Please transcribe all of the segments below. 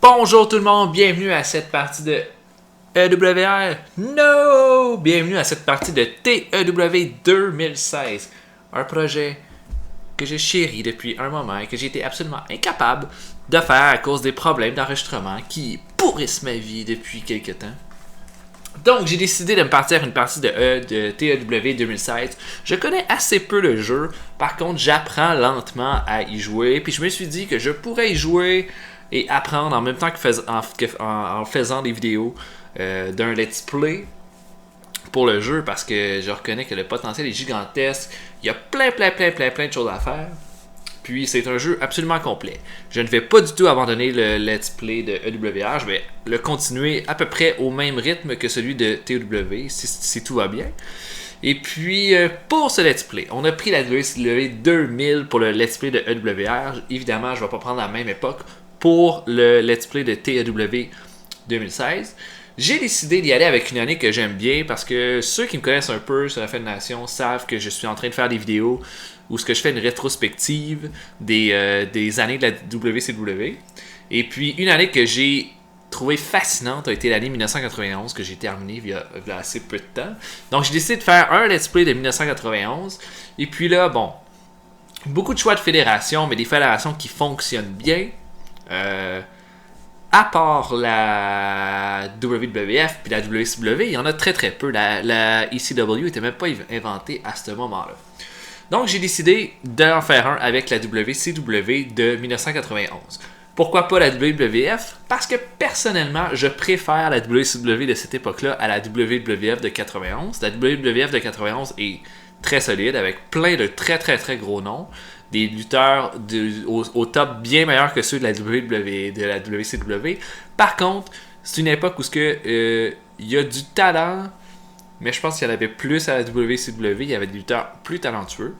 Bonjour tout le monde, bienvenue à cette partie de EWR. No! Bienvenue à cette partie de TEW 2016. Un projet que j'ai chéri depuis un moment et que j'ai été absolument incapable de faire à cause des problèmes d'enregistrement qui pourrissent ma vie depuis quelques temps. Donc, j'ai décidé de me partir une partie de TEW 2016. Je connais assez peu le jeu. Par contre, j'apprends lentement à y jouer. Puis je me suis dit que je pourrais y jouer et apprendre en même temps en faisant des vidéos d'un let's play pour le jeu. Parce que je reconnais que le potentiel est gigantesque. Il y a plein de choses à faire. Puis c'est un jeu absolument complet. Je ne vais pas du tout abandonner le let's play de EWR. Je vais le continuer à peu près au même rythme que celui de TEW, si tout va bien. Et puis, pour ce let's play, on a pris la WCW 2000 pour le let's play de EWR. Évidemment, je ne vais pas prendre la même époque pour le let's play de TEW 2016. J'ai décidé d'y aller avec une année que j'aime bien parce que ceux qui me connaissent un peu sur la Fête Nation savent que je suis en train de faire des vidéos où je fais une rétrospective des années de la WCW. Et puis, une année que j'ai trouvée fascinante a été l'année 1991 que j'ai terminée il y a assez peu de temps. Donc, j'ai décidé de faire un let's play de 1991. Et puis là, bon, beaucoup de choix de fédérations, mais des fédérations qui fonctionnent bien. À part la WWF puis la WCW, il y en a très peu. La ECW n'était même pas inventée à ce moment-là. Donc, j'ai décidé d'en faire un avec la WCW de 1991. Pourquoi pas la WWF? Parce que personnellement, je préfère la WCW de cette époque-là à la WWF de 91. La WWF de 91 est très solide avec plein de très gros noms. Des lutteurs au top bien meilleurs que ceux de la WCW. Par contre, c'est une époque où il y a du talent, mais je pense qu'il y en avait plus à la WCW. Il y avait des lutteurs plus talentueux.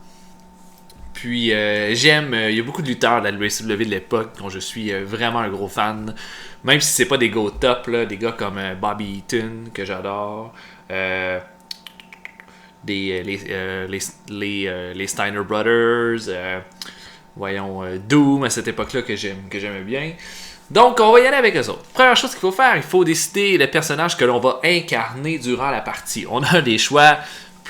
Puis il y a beaucoup de lutteurs de la WCW de l'époque dont je suis vraiment un gros fan. Même si c'est pas des go top, là, des gars comme Bobby Eaton, que j'adore. Les Steiner Brothers. Doom à cette époque-là que j'aimais bien. Donc, on va y aller avec eux autres. Première chose qu'il faut faire, il faut décider le personnage que l'on va incarner durant la partie. On a des choix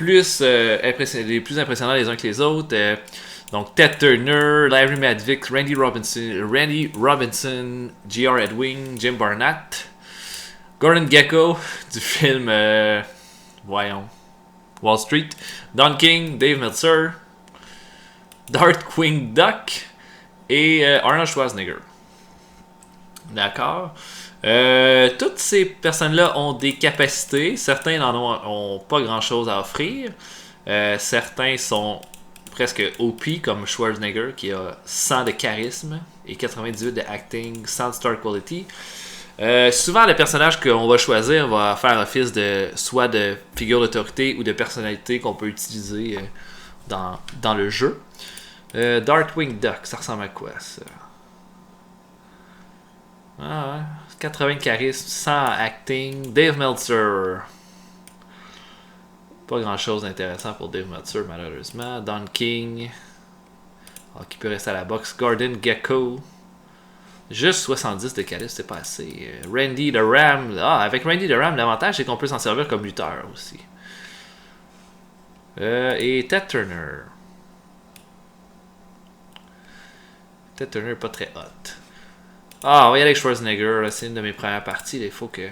les plus impressionnants les uns que les autres. Donc, Ted Turner, Larry Madvick, Randy Robinson, J.R. Edwin, Jim Barnett, Gordon Gekko du film Wall Street, Don King, Dave Meltzer, Darkwing Duck et Arnold Schwarzenegger. D'accord. Toutes ces personnes-là ont des capacités. Certains n'en ont pas grand-chose à offrir. Certains sont presque OP, comme Schwarzenegger, qui a 100 de charisme et 98 de acting, 100 de star quality. Souvent, le personnage qu'on va choisir va faire office soit de figure d'autorité ou de personnalité qu'on peut utiliser dans le jeu. Darkwing Duck, ça ressemble à quoi, ça? Ah ouais. 80 charisme, 100 acting. Dave Meltzer. Pas grand chose d'intéressant pour Dave Meltzer, malheureusement. Don King. Qui peut rester à la boxe. Gordon Gekko. Juste 70 de charisme, c'est pas assez. Randy the Ram. Avec Randy the Ram, l'avantage c'est qu'on peut s'en servir comme lutteur aussi. Et Ted Turner. Ted Turner pas très hot. On va y aller avec Schwarzenegger. Là, c'est une de mes premières parties. Là, il faut que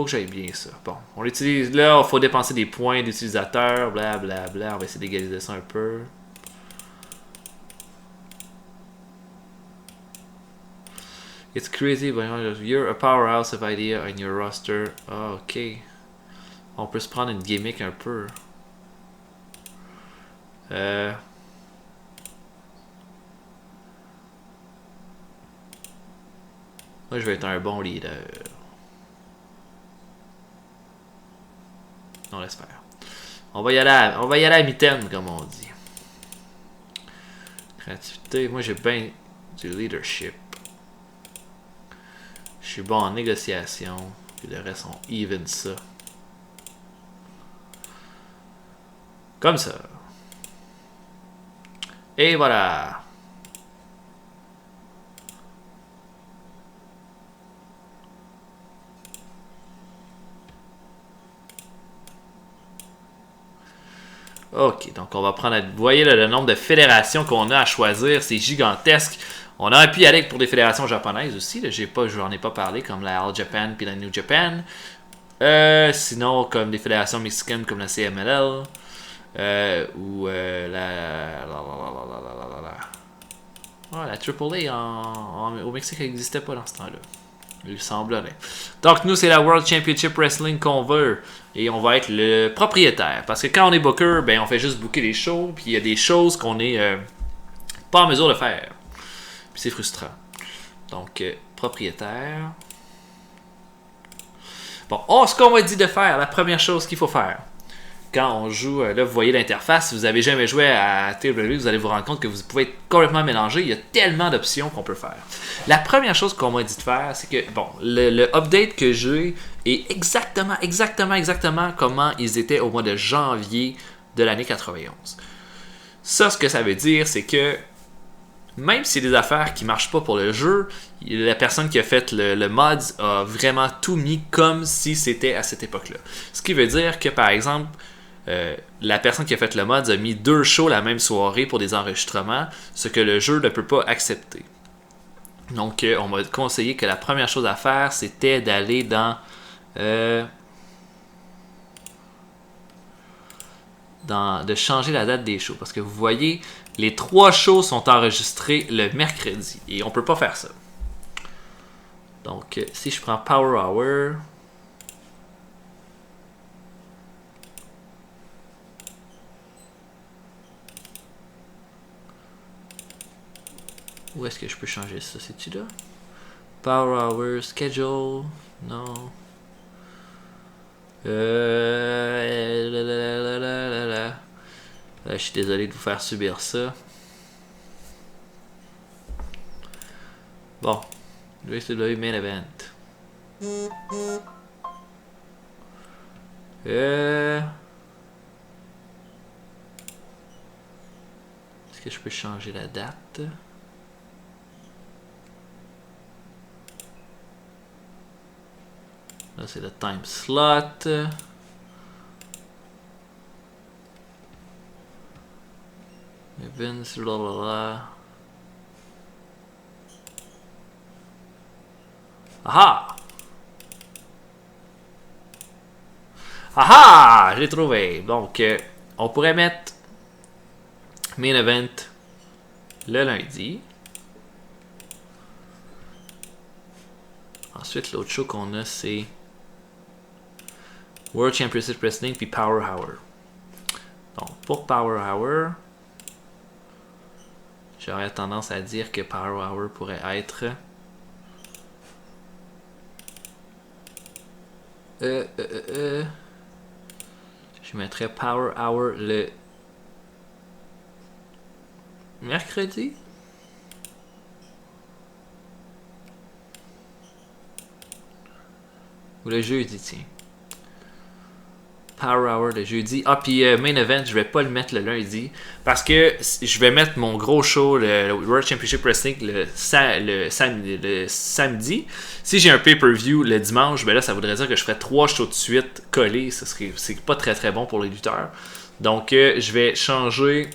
j'aille bien ça. Bon, on l'utilise là. Il faut dépenser des points d'utilisateur. Blablabla. On va essayer d'égaliser ça un peu. It's crazy, but you're a powerhouse of idea on your roster. Ok. On peut se prendre une gimmick un peu. Moi, je vais être un bon leader. On laisse faire. On va y aller à mitaine, comme on dit. Créativité. Moi, j'ai bien du leadership. Je suis bon en négociation. Puis le reste, on even ça. Comme ça. Et voilà. Ok, donc on va prendre... Vous voyez là, le nombre de fédérations qu'on a à choisir, c'est gigantesque. On aurait pu y aller pour des fédérations japonaises aussi. J'en ai pas parlé, comme la All Japan puis la New Japan. Sinon, comme des fédérations mexicaines comme la CMLL. Ou la AAA au Mexique n'existait pas dans ce temps-là. Il semblerait. Donc, nous, c'est la World Championship Wrestling qu'on veut. Et on va être le propriétaire. Parce que quand on est booker, ben, on fait juste booker les shows. Puis il y a des choses qu'on est pas en mesure de faire. Puis c'est frustrant. Donc, propriétaire. Bon, ce qu'on m'a dit de faire, la première chose qu'il faut faire. Quand on joue, là, vous voyez l'interface. Si vous n'avez jamais joué à TW, vous allez vous rendre compte que vous pouvez être complètement mélangé. Il y a tellement d'options qu'on peut faire. La première chose qu'on m'a dit de faire, c'est que, bon, le update que j'ai est exactement comment ils étaient au mois de janvier de l'année 91. Ça, ce que ça veut dire, c'est que même si c'est des affaires qui ne marchent pas pour le jeu, la personne qui a fait le mod a vraiment tout mis comme si c'était à cette époque-là. Ce qui veut dire que, par exemple, la personne qui a fait le mod a mis 2 shows la même soirée pour des enregistrements, ce que le jeu ne peut pas accepter. Donc, on m'a conseillé que la première chose à faire, c'était d'aller de changer la date des shows. Parce que vous voyez, les 3 shows sont enregistrés le mercredi. Et on peut pas faire ça. Donc, si je prends Power Hour... Où est-ce que je peux changer ça? C'est-tu là? Power Hour, Schedule... Non... je suis désolé de vous faire subir ça. Bon, WCW Main Event. Est-ce que je peux changer la date? Là, c'est le time slot. Events, blablabla. Aha! Aha! J'ai trouvé. Donc, on pourrait mettre Main Event le lundi. Ensuite, l'autre show qu'on a, c'est World Championship Wrestling puis Power Hour. Donc, pour Power Hour, j'aurais tendance à dire que Power Hour pourrait être... Je mettrais Power Hour le mercredi. Ou le jeudi, tiens. Power Hour le jeudi. Ah, puis Main Event, je vais pas le mettre le lundi. Parce que je vais mettre mon gros show, le World Championship Wrestling, le samedi. Si j'ai un pay-per-view le dimanche, ben là, ça voudrait dire que je ferais 3 shows de suite collés. C'est pas très bon pour les lutteurs. Donc, je vais changer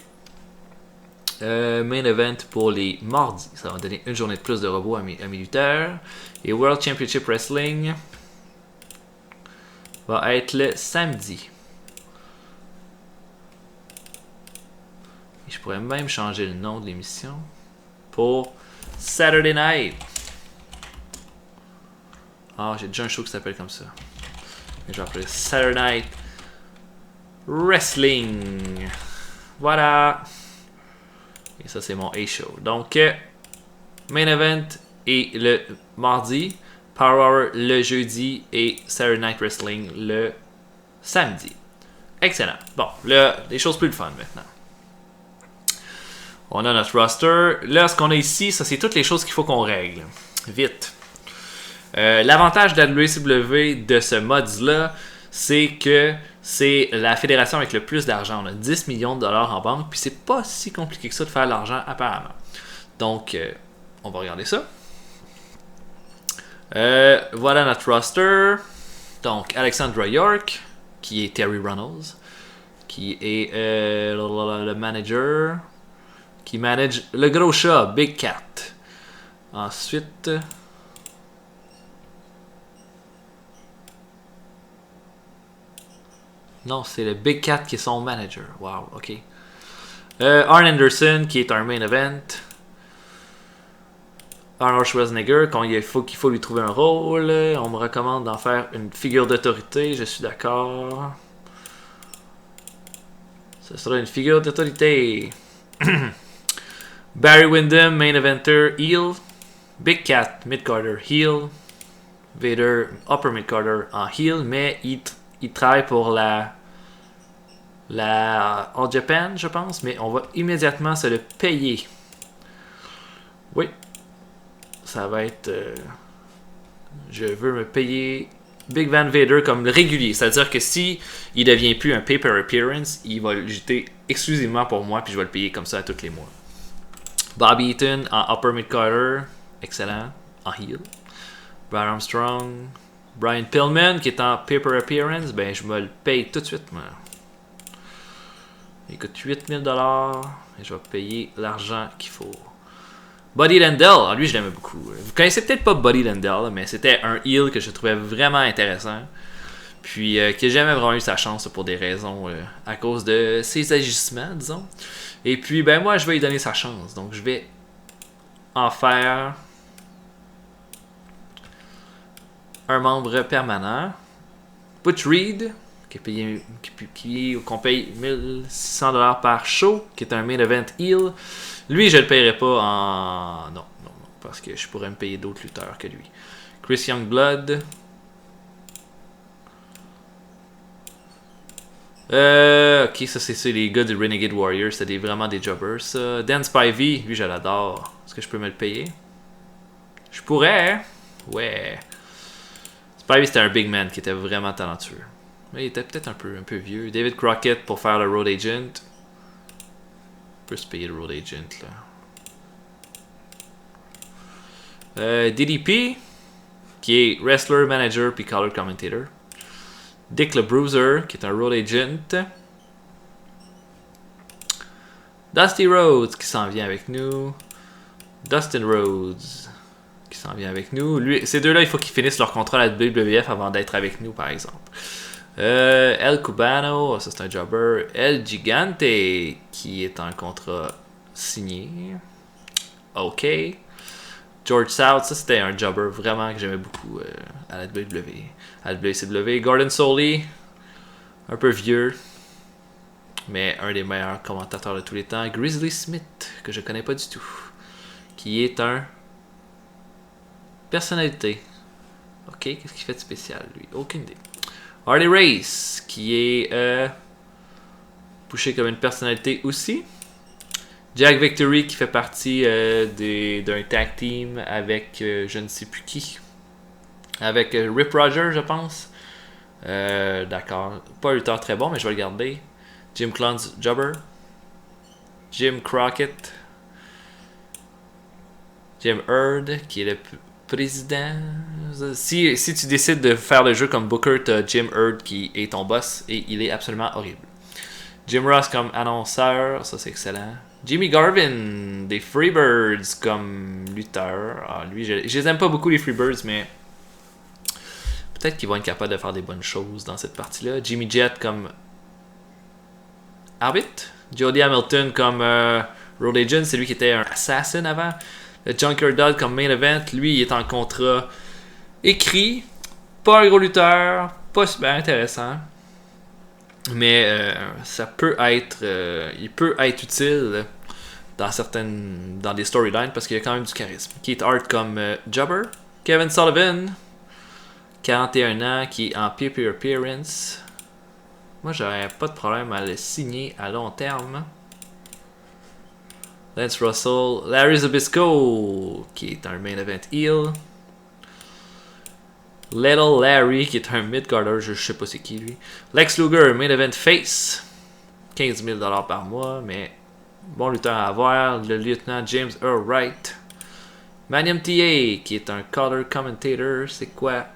Main Event pour les mardis. Ça va me donner une journée de plus de robots à mes lutteurs. Et World Championship Wrestling va être le samedi. Et je pourrais même changer le nom de l'émission pour Saturday Night. Ah, j'ai déjà un show qui s'appelle comme ça. Et je vais appeler Saturday Night Wrestling. Voilà. Et ça, c'est mon A-Show. Donc, Main Event est le mardi. Power Hour le jeudi et Saturday Night Wrestling le samedi. Excellent. Bon, là, des choses plus le fun maintenant. On a notre roster. Là, ce qu'on a ici, ça c'est toutes les choses qu'il faut qu'on règle. Vite. L'avantage de la WCW de ce mode-là, c'est que c'est la fédération avec le plus d'argent. On a 10 millions de dollars en banque, puis c'est pas si compliqué que ça de faire de l'argent apparemment. Donc, on va regarder ça. Voilà notre roster. Donc, Alexandra York, qui est Terry Runnels, qui est le manager, qui manage le gros chat, Big Cat. Ensuite, non, c'est le Big Cat qui est son manager. Wow, ok. Arn Anderson, qui est un main event. Arnold Schwarzenegger, quand qu'il faut lui trouver un rôle. On me recommande d'en faire une figure d'autorité. Je suis d'accord. Ce sera une figure d'autorité. Barry Windham, main eventer, heel. Big Cat, mid-carder, heel. Vader, upper mid-carder en heel, mais il travaille pour la All Japan, je pense, mais on va immédiatement se le payer. Oui. Ça va être... je veux me payer Big Van Vader comme régulier. C'est-à-dire que si il devient plus un paper appearance, il va le jeter exclusivement pour moi, puis je vais le payer comme ça à tous les mois. Bobby Eaton en upper mid-carder, excellent, en heel. Brian Armstrong. Brian Pillman qui est en paper appearance, ben je me le paye tout de suite. Moi. Il coûte 8000$ et je vais payer l'argent qu'il faut. Buddy Landell, lui je l'aimais beaucoup. Vous connaissez peut-être pas Buddy Landell, mais c'était un heel que je trouvais vraiment intéressant. Puis qui n'a jamais vraiment eu sa chance pour des raisons à cause de ses agissements, disons. Et puis ben moi je vais lui donner sa chance. Donc je vais en faire un membre permanent. Butch Reed, qu'on paye 1600$ par show, qui est un main event heel. Lui, je le paierai pas en... Non, parce que je pourrais me payer d'autres lutteurs que lui. Chris Youngblood. Ok, ça c'est les gars du Renegade Warriors, c'est vraiment des jobbers ça. Dan Spivey, lui je l'adore. Est-ce que je peux me le payer? Je pourrais, hein? Ouais. Spivey c'était un big man qui était vraiment talentueux. Mais il était peut-être un peu vieux. David Crockett pour faire le Road Agent. On peut se payer le Road Agent là. DDP, qui est Wrestler, Manager puis Color Commentator. Dick le Bruiser, qui est un Road Agent. Dusty Rhodes, qui s'en vient avec nous. Dustin Rhodes, qui s'en vient avec nous. Lui, ces deux-là, il faut qu'ils finissent leur contrat à la WWF avant d'être avec nous, par exemple. El Cubano, ça c'est un jobber. El Gigante, qui est en contrat signé. Ok. George South, ça c'était un jobber vraiment que j'aimais beaucoup à la WWE. À la WCW. Gordon Solie, un peu vieux, mais un des meilleurs commentateurs de tous les temps. Grizzly Smith, que je connais pas du tout, qui est un personnalité. Ok, qu'est-ce qu'il fait de spécial lui? Aucune idée. Harley Race, qui est poussé comme une personnalité aussi. Jack Victory, qui fait partie d'un tag team avec je ne sais plus qui. Avec Rip Rogers, je pense. D'accord. Pas un lutteur très bon, mais je vais le garder. Jim Clown's Jobber. Jim Crockett. Jim Herd, qui est le président. Si tu décides de faire le jeu comme Booker, t'as Jim Herd qui est ton boss et il est absolument horrible. Jim Ross comme annonceur, ça c'est excellent. Jimmy Garvin des Freebirds comme lutteur. Ah, lui, je les aime pas beaucoup les Freebirds, mais peut-être qu'ils vont être capables de faire des bonnes choses dans cette partie-là. Jimmy Jet comme arbitre. Jody Hamilton comme Road Agent, c'est lui qui était un assassin avant. Le Junker Dodd comme main event, lui il est en contrat écrit. Pas un gros lutteur, pas super intéressant. Mais ça peut être, il peut être utile dans des storylines parce qu'il y a quand même du charisme. Keith Hart comme Jobber. Kevin Sullivan, 41 ans, qui est en paper appearance. Moi, j'aurais pas de problème à le signer à long terme. Lance Russell, Larry Zbyszko, qui est un main event heel. Little Larry, qui est un mid-carder, je sais pas c'est qui lui. Lex Luger, main event face. 15 000$ par mois, mais bon lutteur à avoir. Le lieutenant James Earl Wright. Manium TA, qui est un color commentator. C'est quoi?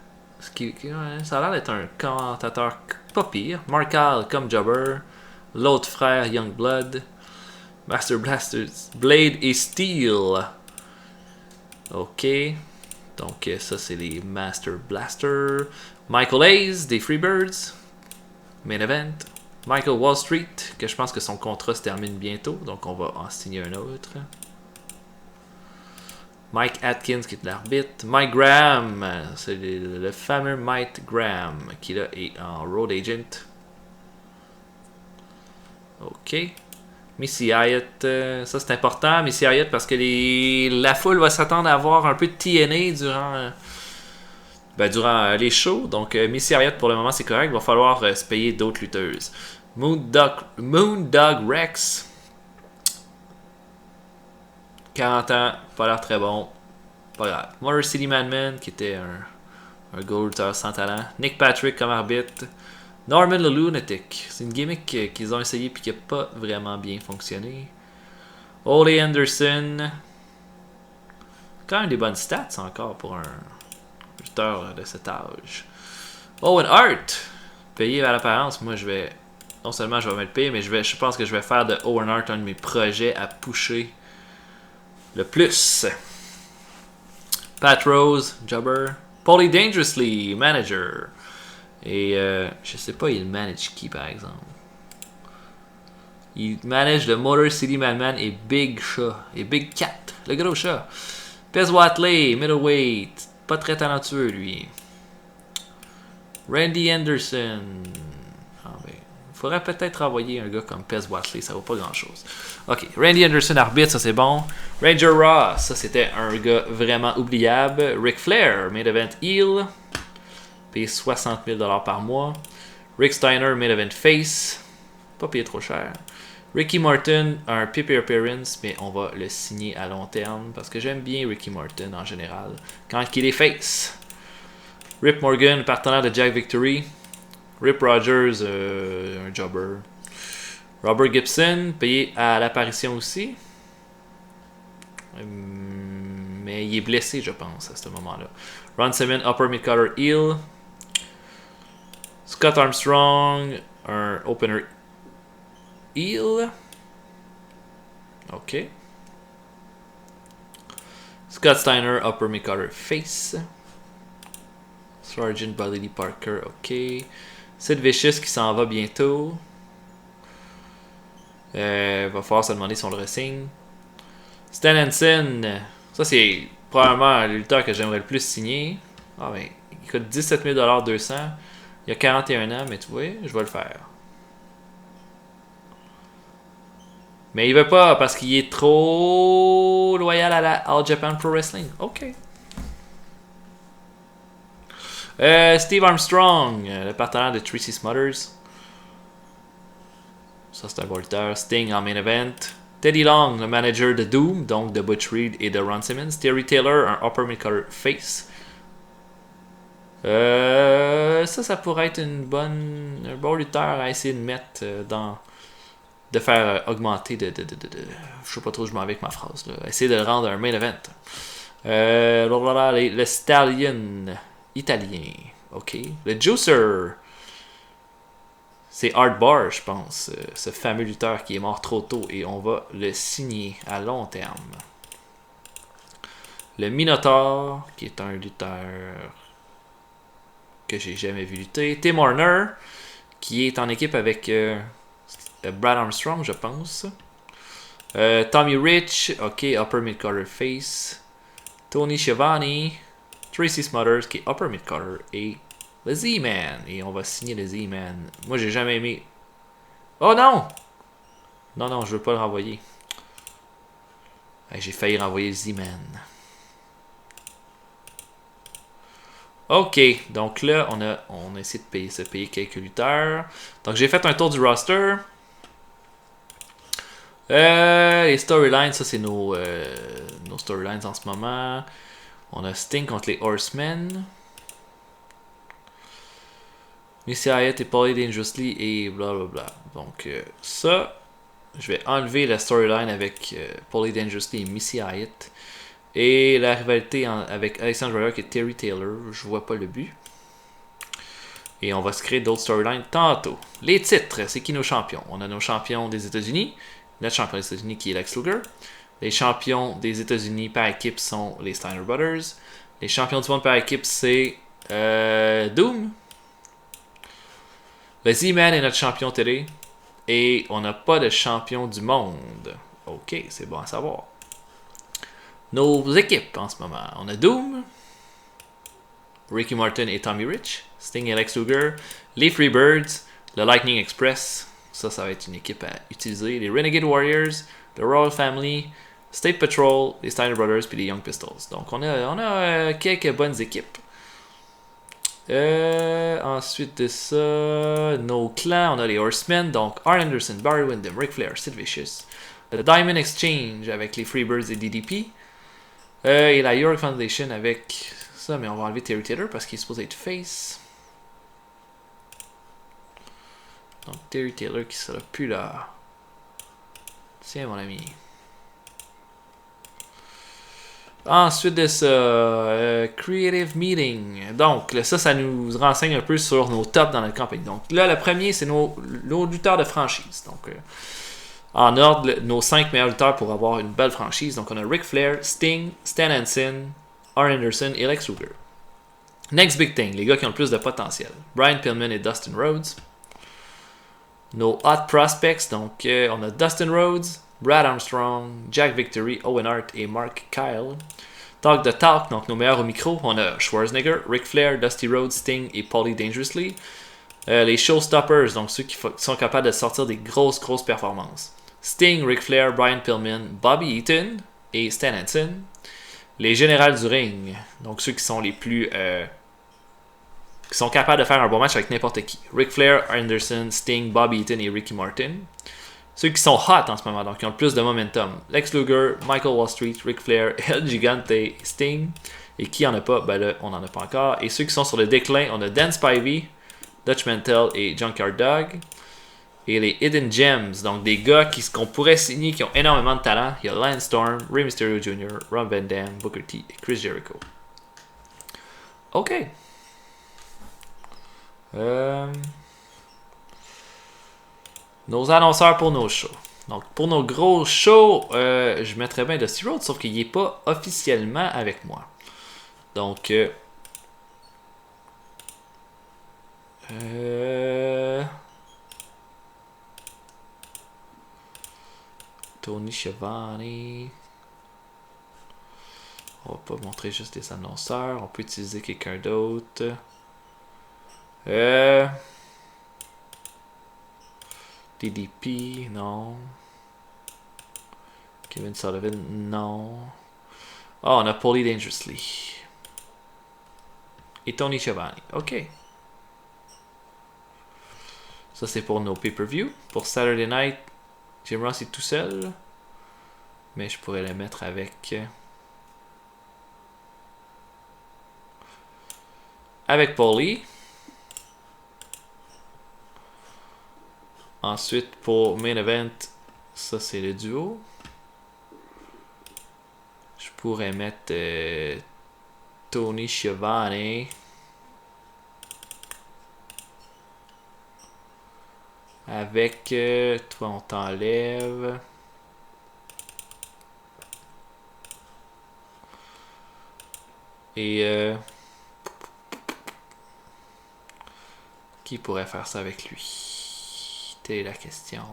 Ça a l'air d'être un commentateur pas pire. Mark Hall comme jobber. l'autre frère Youngblood, Master Blasters, Blade et Steel. Ok. Donc ça c'est les Master Blaster. Michael Hayes des Freebirds. Main Event. Michael Wall Street, que je pense que son contrat se termine bientôt, donc on va en signer un autre. Mike Atkins qui est l'arbitre. Mike Graham, c'est le fameux Mike Graham qui là est en road agent. Ok. Missy Hyatt, ça c'est important, Missy Hyatt, parce que la foule va s'attendre à avoir un peu de TNA durant les shows. Donc Missy Hyatt pour le moment c'est correct, il va falloir se payer d'autres lutteuses. Moondog Rex, 40 ans, pas l'air très bon. Pas grave. Motor City Madman, qui était un goal lutteur sans talent. Nick Patrick comme arbitre. Norman the Lunatic. C'est une gimmick qu'ils ont essayé et qui n'a pas vraiment bien fonctionné. Ole Anderson. Quand même des bonnes stats encore pour un lutteur de cet âge. Owen Hart. Payé à l'apparence. Moi, non seulement je vais mettre payé, mais je pense que je vais faire de Owen Hart un de mes projets à pusher le plus. Pat Rose, Jobber. Paulie Dangerously, manager. Et je sais pas, il manage qui par exemple. Il manage le Motor City Madman et Big Chat. Et Big Cat, le gros chat. Pez Watley, middleweight. Pas très talentueux lui. Randy Anderson. Il faudrait peut-être envoyer un gars comme Pez Watley, ça vaut pas grand chose. Ok, Randy Anderson arbitre, ça c'est bon. Ranger Ross, ça c'était un gars vraiment oubliable. Ric Flair, main event heel. Payé 60 000$ par mois. Rick Steiner, main event face. Pas payé trop cher. Ricky Morton, un paper appearance, mais on va le signer à long terme parce que j'aime bien Ricky Morton en général quand il est face. Rip Morgan, partenaire de Jack Victory. Rip Rogers, un jobber. Robert Gibson, payé à l'apparition aussi. Mais il est blessé, je pense, à ce moment-là. Ron Simmons, upper mid-cutter heel. Scott Armstrong, un opener heel. Ok. Scott Steiner, upper mid-cutter face. Sergeant Buddy Parker, ok. Sid Vicious qui s'en va bientôt. Va falloir se demander si on le re-signe. Stan Hansen, ça c'est probablement le lutteur que j'aimerais le plus signer. Ah ben, il coûte 17 000$ 200. Il a 41 ans, mais tu vois, je vais le faire. Mais il veut pas parce qu'il est trop loyal à la All Japan Pro Wrestling. Ok. Steve Armstrong, le partenaire de Tracy Smothers. Ça c'est un bon lutteur. Sting en main event. Teddy Long, le manager de Doom, donc de Butch Reed et de Ron Simmons. Terry Taylor, un upper mid-cutter face. Ça pourrait être un bon lutteur à essayer de mettre de faire augmenter je sais pas trop, je m'en vais avec ma phrase. Là. Essayer de le rendre un main event. Le Stallion italien. Ok. Le Juicer. C'est Art Barr, je pense. Ce fameux lutteur qui est mort trop tôt. Et on va le signer à long terme. Le Minotaur, qui est un lutteur que j'ai jamais vu lutter. Tim Horner, qui est en équipe avec Brad Armstrong, je pense. Tommy Rich, ok, upper mid-cutter face. Tony Schiavone, Tracy Smothers, qui est upper mid-cutter, et le Z-Man. Et on va signer le Z-Man. Moi, j'ai jamais aimé. Oh non! Non, je veux pas le renvoyer. J'ai failli renvoyer le Z-Man. Ok, donc là, on a essayé de se payer quelques lutteurs. Donc j'ai fait un tour du roster. Les storylines, ça c'est nos storylines en ce moment. On a Sting contre les Horsemen. Missy Hyatt et Paulie Dangerously et blablabla. Donc ça, je vais enlever la storyline avec Paulie Dangerously et Missy Hyatt. Et la rivalité avec Alexandre Royal et Terry Taylor, je vois pas le but. Et on va se créer d'autres storylines tantôt. Les titres, c'est qui nos champions? On a nos champions des États-Unis. Notre champion des États-Unis qui est Lex Luger. Les champions des États-Unis par équipe sont les Steiner Brothers. Les champions du monde par équipe, c'est Doom. Le Z-Man est notre champion télé. Et on n'a pas de champion du monde. Ok, c'est bon à savoir. Nos équipes en ce moment. On a Doom, Ricky Martin et Tommy Rich, Sting et Lex Luger, les Freebirds, le Lightning Express. Ça va être une équipe à utiliser. Les Renegade Warriors, le Royal Family, State Patrol, les Steiner Brothers puis les Young Pistols. Donc on a quelques bonnes équipes. Ensuite de ça, nos clans, on a les Horsemen, donc Arn Anderson, Barry Windham, Ric Flair, Sid Vicious. Le Diamond Exchange avec les Freebirds et DDP. Et la York Foundation avec ça, mais on va enlever Terry Taylor parce qu'il est supposé être face. Donc Terry Taylor qui sera plus là. Tiens mon ami. Ensuite de ça, Creative Meeting. Donc, là, ça nous renseigne un peu sur nos tops dans notre campagne. Donc, là, le premier, c'est nos lutteurs de franchise. Donc, en ordre, nos 5 meilleurs lutteurs pour avoir une belle franchise. Donc, on a Ric Flair, Sting, Stan Hansen, Arn Anderson et Lex Luger. Next Big Thing, les gars qui ont le plus de potentiel. Brian Pillman et Dustin Rhodes. Nos Hot Prospects, donc, on a Dustin Rhodes, Brad Armstrong, Jack Victory, Owen Hart et Mark Kyle. Talk the Talk, donc nos meilleurs au micro, on a Schwarzenegger, Ric Flair, Dusty Rhodes, Sting et Paulie Dangerously. Les Showstoppers, donc ceux qui sont capables de sortir des grosses performances. Sting, Ric Flair, Brian Pillman, Bobby Eaton et Stan Hansen. Les Générales du ring, donc ceux qui sont les plus... qui sont capables de faire un bon match avec n'importe qui. Ric Flair, Anderson, Sting, Bobby Eaton et Ricky Martin. Ceux qui sont hot en ce moment, donc qui ont le plus de momentum. Lex Luger, Michael Wall Street, Ric Flair, El Gigante et Sting. Et qui en a pas? Ben là, on en a pas encore. Et ceux qui sont sur le déclin, on a Dan Spivey, Dutch Mantel et Junkyard Dog. Et les Hidden Gems, donc des gars qu'on pourrait signer, qui ont énormément de talent. Il y a Lance Storm, Rey Mysterio Jr., Rob Van Dam, Booker T et Chris Jericho. Ok. Nos annonceurs pour nos shows. Donc, pour nos gros shows, je mettrais bien Dusty Rhodes, sauf qu'il n'est pas officiellement avec moi. Donc, Tony Schiavone. On va pas montrer juste des annonceurs. On peut utiliser quelqu'un d'autre. DDP, non. Kevin Sullivan, non. Oh, on a Paulie Dangerously. Et Tony Schiavone. Ok. Ça, c'est pour nos pay-per-view. Pour Saturday Night, Jim Ross est tout seul. Mais je pourrais le mettre avec... avec Paulie. Ensuite, pour Main Event, ça c'est le duo. Je pourrais mettre Tony Schiavone avec toi on t'enlève. Et qui pourrait faire ça avec lui? Telle est la question.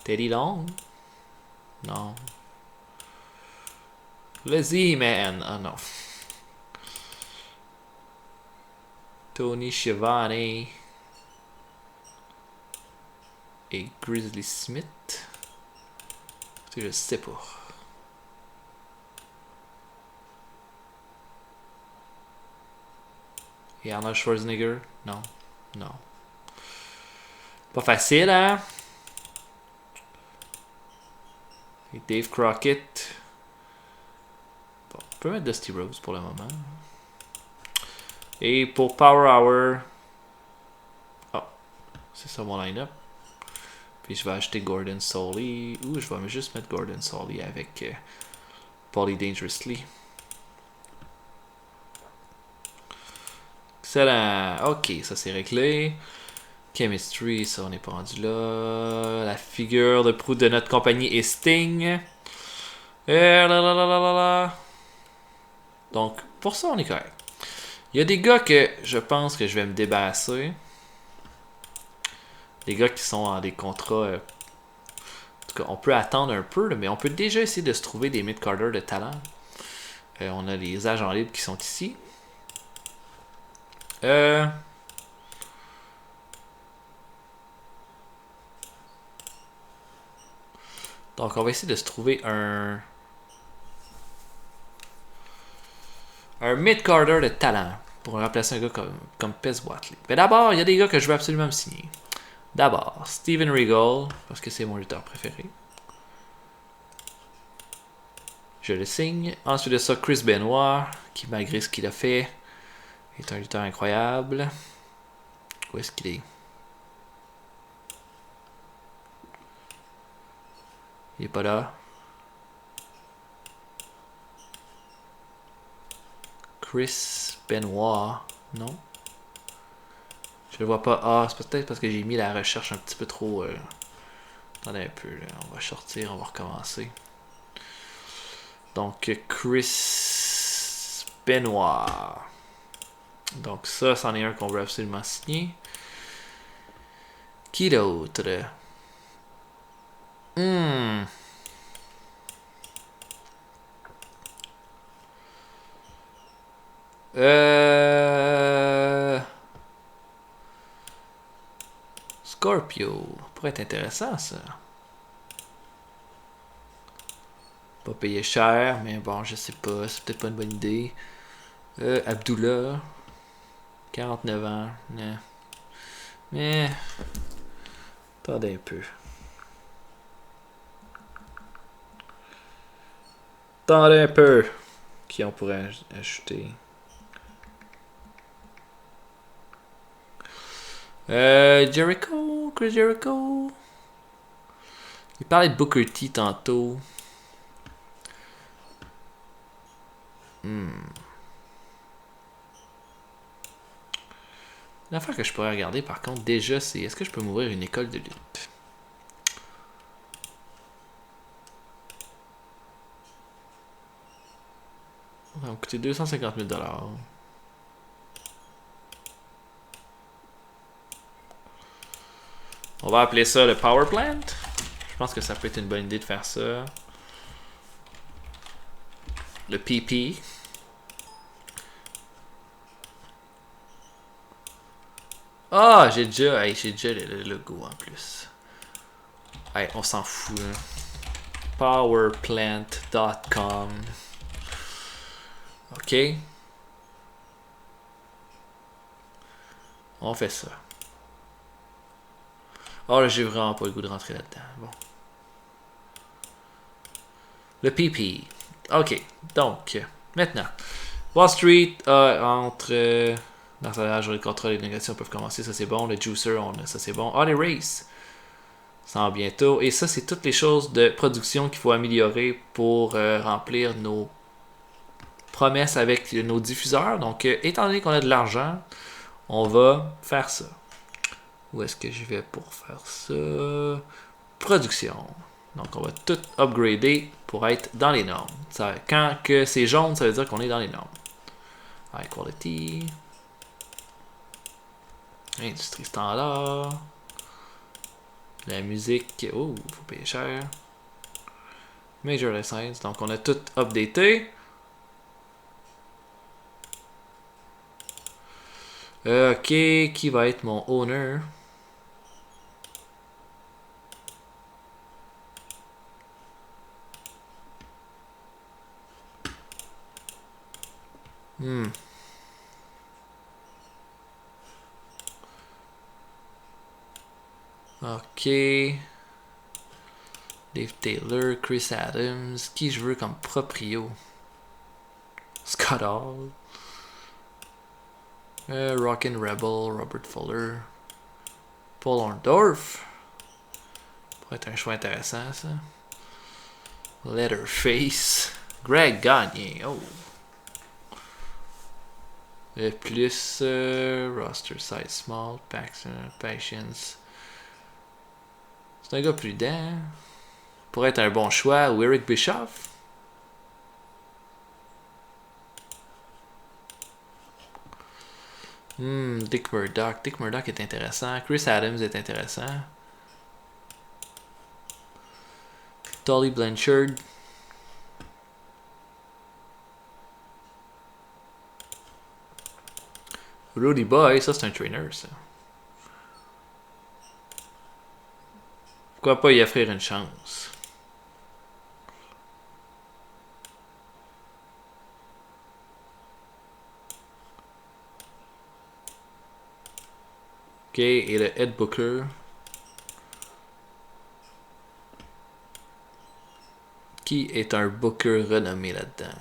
Teddy Long? Non. Le Z-Man. Ah non. Tony Schiavone. Et Grizzly Smith. Je sais pas. Et Arnold Schwarzenegger? Non. Non. Pas facile, hein? Et Dave Crockett. Bon, on peut mettre Dusty Rhodes pour le moment. Et pour Power Hour... Oh, c'est ça mon line-up. Puis je vais acheter Gordon Soley. Ou je vais juste mettre Gordon Soley avec Paulie Dangerously. Excellent. Ok, ça c'est réglé. Chemistry, ça on n'est pas rendu là. La figure de proue de notre compagnie est Sting. Là. Donc, pour ça, on est correct. Il y a des gars que je pense que je vais me débarrasser. Des gars qui sont en des contrats. En tout cas, on peut attendre un peu, là, mais on peut déjà essayer de se trouver des mid-carders de talent. On a les agents libres qui sont ici. Donc, on va essayer de se trouver un mid-carder de talent pour remplacer un gars comme Pez Watley. Mais d'abord, il y a des gars que je veux absolument me signer. D'abord, Steven Regal, parce que c'est mon lutteur préféré. Je le signe. Ensuite de ça, Chris Benoit, qui malgré ce qu'il a fait, est un lutteur incroyable. Où est-ce qu'il est? Il est pas là. Chris Benoit, non? Je le vois pas. Ah, c'est peut-être parce que j'ai mis la recherche un petit peu trop... Attendez un peu, là. On va sortir, on va recommencer. Donc, Chris Benoit. Donc ça, c'en est un qu'on veut absolument signer. Qui d'autre? Scorpio. Pourrait être intéressant, ça. Pas payer cher, mais bon, je sais pas. C'est peut-être pas une bonne idée. Abdullah. 49 ans. Mais... Attendez un peu. Attendez un peu. Qui on pourrait ajouter? Jericho? Chris Jericho? Il parlait de Booker T tantôt. L'affaire que je pourrais regarder par contre déjà c'est est-ce que je peux m'ouvrir une école de lutte? Ça va me coûter 250 000 $. On va appeler ça le Power Plant. Je pense que ça peut être une bonne idée de faire ça. Le PP. Ah, j'ai déjà le logo en plus. Hey, on s'en fout. Hein. Powerplant.com. Ok. On fait ça. Oh là, j'ai vraiment pas le goût de rentrer là-dedans. Bon. Le PP. Ok. Donc, maintenant. Wall Street entre... dans sa journée de contrôle, les négociations peuvent commencer. Ça, c'est bon. Le Juicer, ça, c'est bon. Ah, les races. Ça en bientôt. Et ça, c'est toutes les choses de production qu'il faut améliorer pour remplir nos promesses avec nos diffuseurs. Donc, étant donné qu'on a de l'argent, on va faire ça. Où est-ce que je vais pour faire ça? Production. Donc, on va tout upgrader pour être dans les normes. Ça, quand que c'est jaune, ça veut dire qu'on est dans les normes. High quality. Industrie standard. La musique. Oh, faut payer cher. Major license. Donc, on a tout updaté. Ok, qui va être mon owner? Ok. Dave Taylor, Chris Adams. Qui je veux comme proprio? Scott Hall. Rockin' Rebel, Robert Fuller. Paul Orndorff. Pourrait être un choix intéressant, ça. Leatherface. Greg Gagne. Oh. Plus roster size small, patience. C'est un gars prudent. Pourrait être un bon choix. Ou Eric Bischoff. Dick Murdoch. Dick Murdoch est intéressant. Chris Adams est intéressant. Dolly Blanchard. Rudy Boy, ça c'est un trainer, ça. Pourquoi pas y offrir une chance? Ok, et le Ed Booker. Qui est un Booker renommé là-dedans?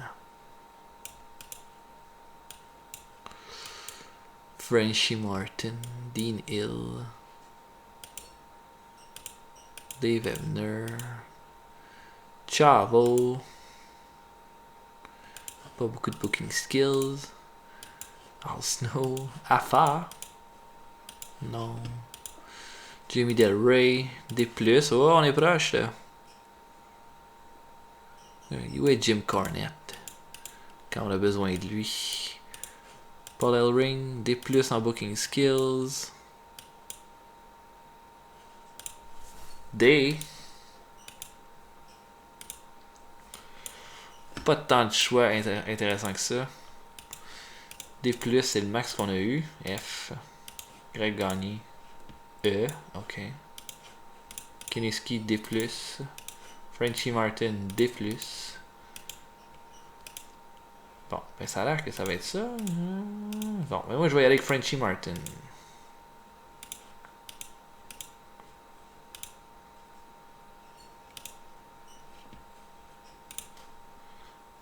Frenchie Martin, Dean Hill, Dave Ebner, Chavo. Pas beaucoup de booking skills. Al Snow, Afa. Non. Jamie Del Rey, D+. Oh, on est proche là. Où est Jim Cornette? Quand on a besoin de lui. Paul Ellering, D+, en booking skills. D. Pas tant de choix intéressants que ça. D+, c'est le max qu'on a eu. F. Greg Gagné. E. Ok. Kineski, D+. Frenchie Martin, D+. Bon, ben ça a l'air que ça va être ça. Bon, ben moi je vais y aller avec Frenchie Martin.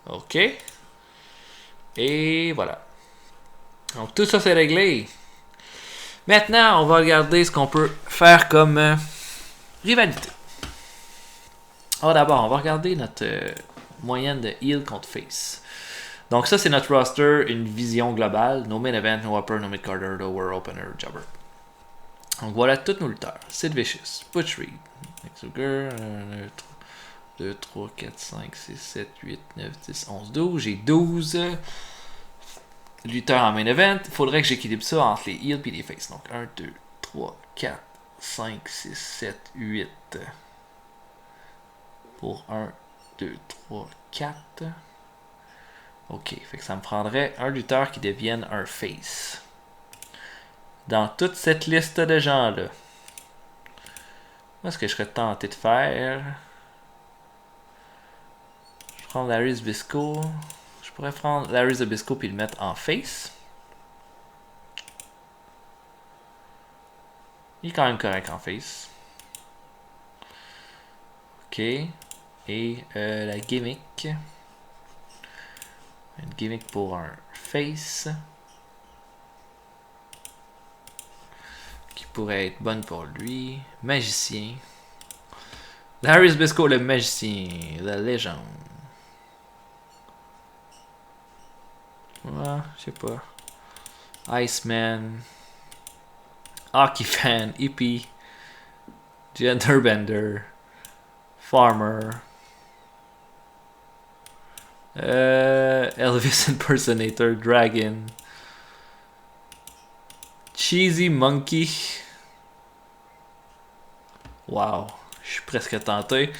Ok. Et voilà. Donc tout ça c'est réglé. Maintenant, on va regarder ce qu'on peut faire comme rivalité. Alors d'abord, on va regarder notre moyenne de heal contre face. Donc ça, c'est notre roster, une vision globale. No main event, no upper, no mid carder, no war opener, jobber. Donc voilà tous nos lutteurs. Sid Vicious, Butch Reed, Nick Zucker, 2, 3, 4, 5, 6, 7, 8, 9, 10, 11, 12. J'ai 12 lutteurs en main event. Il faudrait que j'équilibre ça entre les heals et les face. Donc 1, 2, 3, 4, 5, 6, 7, 8. Pour 1, 2, 3, 4. Ok, fait que ça me prendrait un lutteur qui devienne un face. Dans toute cette liste de gens-là, moi, ce que je serais tenté de faire... Je prends Larry Zbyszko. Je pourrais prendre Larry Zbyszko puis le mettre en face. Il est quand même correct en face. Ok. Et la gimmick. Une gimmick pour un face. Qui pourrait être bonne pour lui. Magicien. Larry Zbyszko, le magicien. La légende. Ouais, je sais pas. Iceman. Hockey fan. Hippie. Genderbender. Farmer. Elvis Impersonator. Dragon. Cheesy Monkey. Wow. Je suis presque tenté.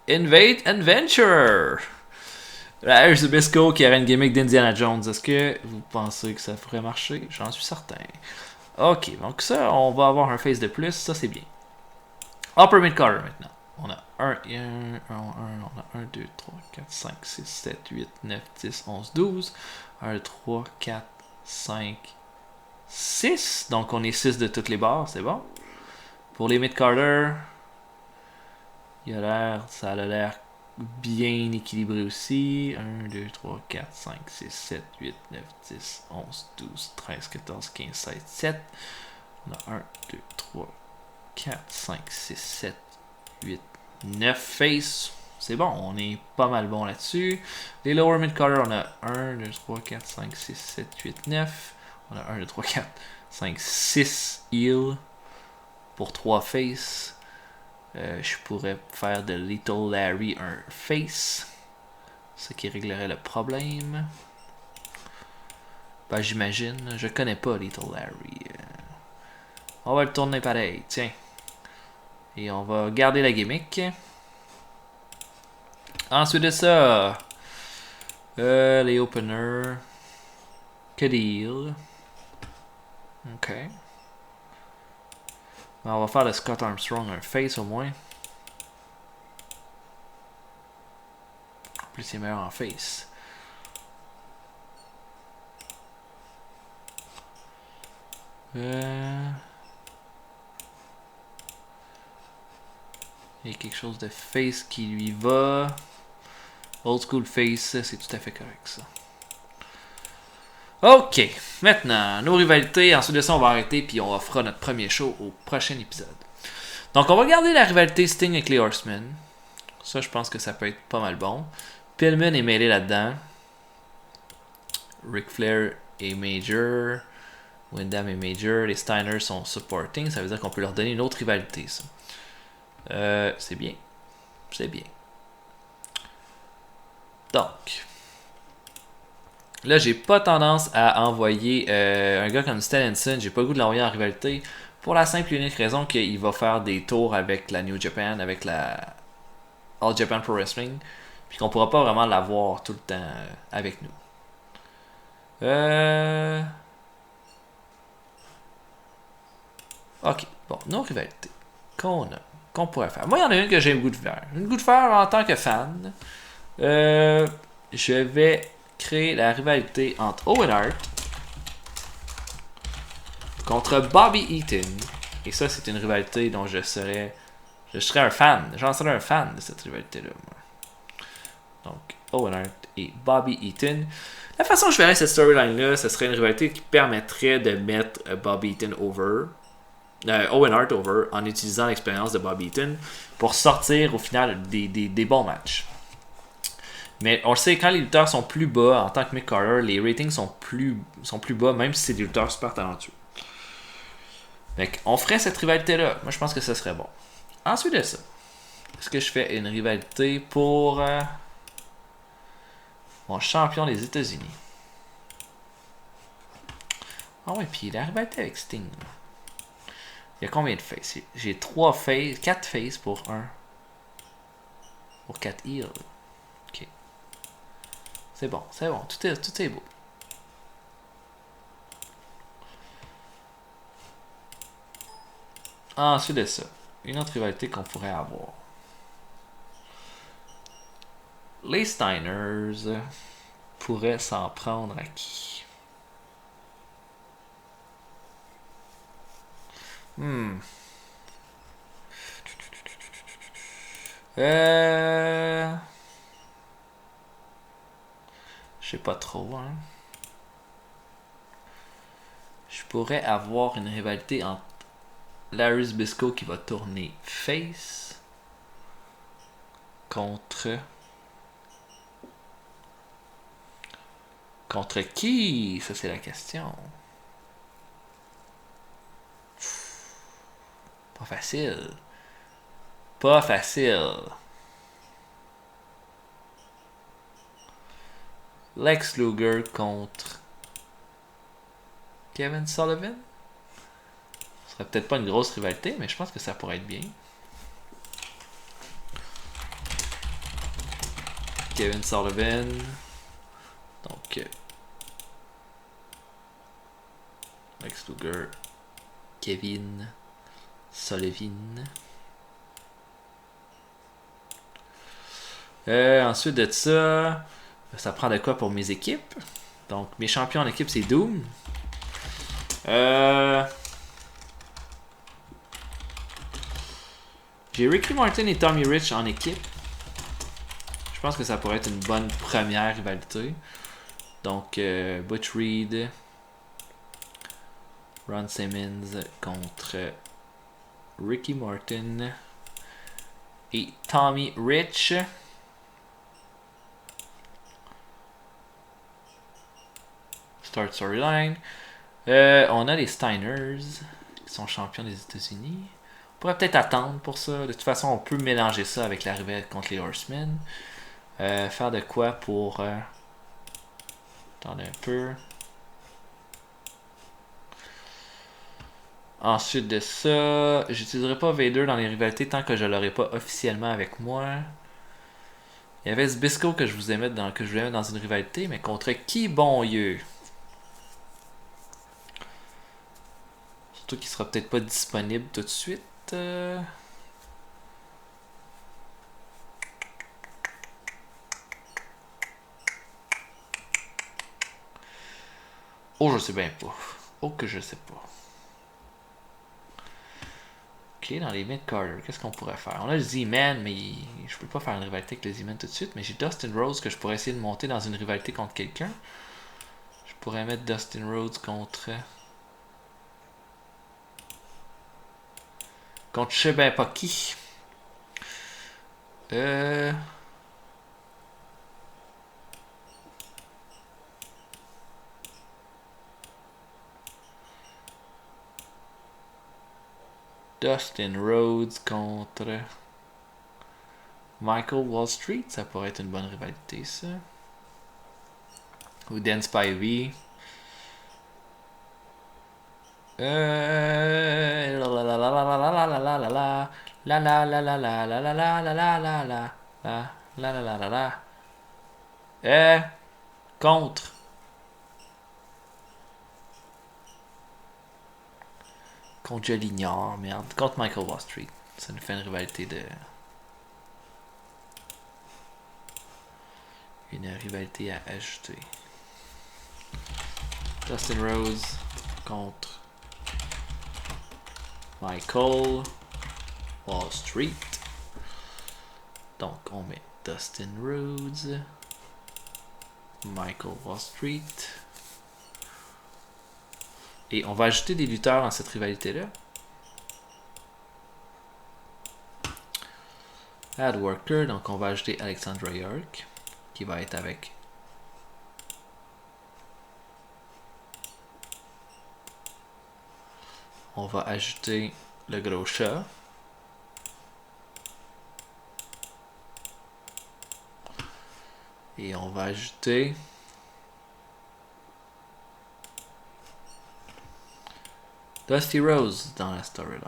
Invade Adventure. Larry Zbyszko qui aurait une gimmick d'Indiana Jones. Est-ce que vous pensez que ça pourrait marcher? J'en suis certain. Ok, donc ça, on va avoir un face de plus. Ça, c'est bien. Upper Mid Carter maintenant. On a 1, 2, 3, 4, 5, 6, 7, 8, 9, 10, 11, 12. 1, 3, 4, 5, 6. Donc on est 6 de toutes les barres, c'est bon. Pour les Mid Carter, ça a l'air bien équilibré aussi. 1, 2, 3, 4, 5, 6, 7, 8, 9, 10, 11, 12, 13, 14, 15, 16, 7. On a 1, 2, 3, 4, 5, 6, 7, 8, 9 face. c'est bon, on est pas mal bon là-dessus. Les lower mid-carder, on a 1, 2, 3, 4, 5, 6, 7, 8, 9. On a 1, 2, 3, 4, 5, 6 heal pour 3 face. Je pourrais faire de Little Larry un face. Ce qui réglerait le problème. Ben, j'imagine. Je connais pas Little Larry. On va le tourner pareil, tiens. Et on va garder la gimmick. Ensuite de ça, les openers. Que deal. Ok. Ben, on va faire de Scott Armstrong un face au moins. En plus, c'est meilleur en face. Il y a quelque chose de face qui lui va. Old school face, c'est tout à fait correct ça. Ok, maintenant, nos rivalités. Ensuite de ça, on va arrêter puis on fera notre premier show au prochain épisode. Donc, on va regarder la rivalité Sting avec les Horsemen. Ça, je pense que ça peut être pas mal bon. Pillman est mêlé là-dedans. Ric Flair est Major. Windham est Major. Les Steiner sont supporting. Ça veut dire qu'on peut leur donner une autre rivalité, ça. C'est bien. C'est bien. Donc, là, j'ai pas tendance à envoyer un gars comme Stenson. J'ai pas le goût de l'envoyer en rivalité. Pour la simple et unique raison qu'il va faire des tours avec la New Japan, avec la All Japan Pro Wrestling. Puis qu'on pourra pas vraiment l'avoir tout le temps avec nous. Ok, bon, nos rivalités qu'on pourrait faire. Moi, il y en a une que j'ai le goût de faire. Une goût de faire en tant que fan. Je vais créer la rivalité entre Owen Hart contre Bobby Eaton. Et ça, c'est une rivalité dont je serais un fan. J'en serais un fan de cette rivalité-là. Donc, Owen Hart et Bobby Eaton. La façon dont je verrais cette storyline-là, ce serait une rivalité qui permettrait de mettre Bobby Eaton over. Owen Hart over en utilisant l'expérience de Bobby Eaton pour sortir au final des bons matchs. Mais on le sait, quand les lutteurs sont plus bas en tant que Mick Carter, les ratings sont plus bas, même si c'est des lutteurs super talentueux. Donc, on ferait cette rivalité-là. Moi, je pense que ce serait bon. Ensuite de ça, est-ce que je fais une rivalité pour mon champion des États-Unis? Ah ouais, puis la rivalité avec Sting. Il y a combien de faces? J'ai 4 faces pour 1. Pour 4 heals. Ok. C'est bon. Tout est beau. Ensuite de ça, une autre rivalité qu'on pourrait avoir. Les Steiners pourraient s'en prendre à qui? Je sais pas trop, hein. Je pourrais avoir une rivalité entre Larry Zbyszko qui va tourner face contre qui? Ça, c'est la question. Pas facile. Lex Luger contre Kevin Sullivan. Ce serait peut-être pas une grosse rivalité, mais je pense que ça pourrait être bien. Kevin Sullivan. Donc, Lex Luger. Kevin Sullivan. Ensuite de ça, ça prend de quoi pour mes équipes. Donc, mes champions en équipe, c'est Doom. J'ai Ricky Martin et Tommy Rich en équipe. Je pense que ça pourrait être une bonne première rivalité. Donc, Butch Reed, Ron Simmons contre Ricky Martin et Tommy Rich. Start storyline. On a les Steiners, qui sont champions des États-Unis. On pourrait peut-être attendre pour ça. De toute façon, on peut mélanger ça avec l'arrivée contre les Horsemen. Faire de quoi pour... attendez un peu. Ensuite de ça, j'utiliserai pas Vader dans les rivalités tant que je l'aurai pas officiellement avec moi. Il y avait Zbyszko que je voulais mettre dans une rivalité, mais contre qui, bon Dieu? Surtout qu'il sera peut-être pas disponible tout de suite. Oh, je sais bien pas. Oh, que je sais pas. Ok, dans les mid-carders, qu'est-ce qu'on pourrait faire? On a le Z-Man, mais je peux pas faire une rivalité avec le Z-Man tout de suite. Mais j'ai Dustin Rhodes que je pourrais essayer de monter dans une rivalité contre quelqu'un. Je pourrais mettre Dustin Rhodes contre je sais bien pas qui. Dustin Rhodes contre Michael Wall Street, ça pourrait être une bonne rivalité, ça. Ou Dan Spivey. Contre je l'ignore, merde. Contre Michael Wall Street. Ça nous fait une rivalité de... Une rivalité à ajouter. Dustin Rhodes contre Michael Wall Street. Donc on met Dustin Rhodes, Michael Wall Street. Et on va ajouter des lutteurs dans cette rivalité-là. Add Worker, donc on va ajouter Alexandra York, qui va être avec... On va ajouter le gros chat. Et on va ajouter... Dusty Rose dans la storyline.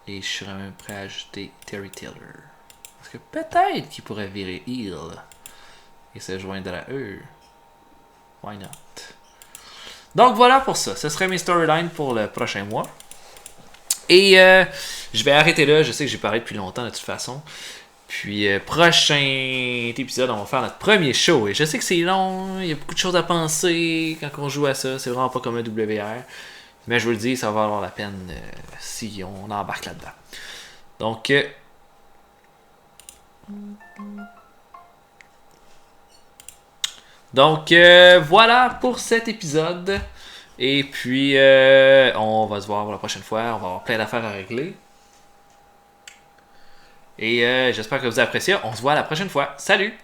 Et je serais même prêt à ajouter Terry Taylor. Parce que peut-être qu'il pourrait virer heel et se joindre à eux. Why not? Donc voilà pour ça. Ce serait mes storylines pour le prochain mois. Et je vais arrêter là. Je sais que j'ai parlé depuis longtemps de toute façon. Puis prochain épisode, on va faire notre premier show. Et je sais que c'est long, il y a beaucoup de choses à penser quand on joue à ça. C'est vraiment pas comme un WR. Mais je vous le dis, ça va valoir la peine si on embarque là-dedans. Donc voilà pour cet épisode. Et puis on va se voir la prochaine fois. On va avoir plein d'affaires à régler. Et j'espère que vous avez apprécié. On se voit la prochaine fois. Salut!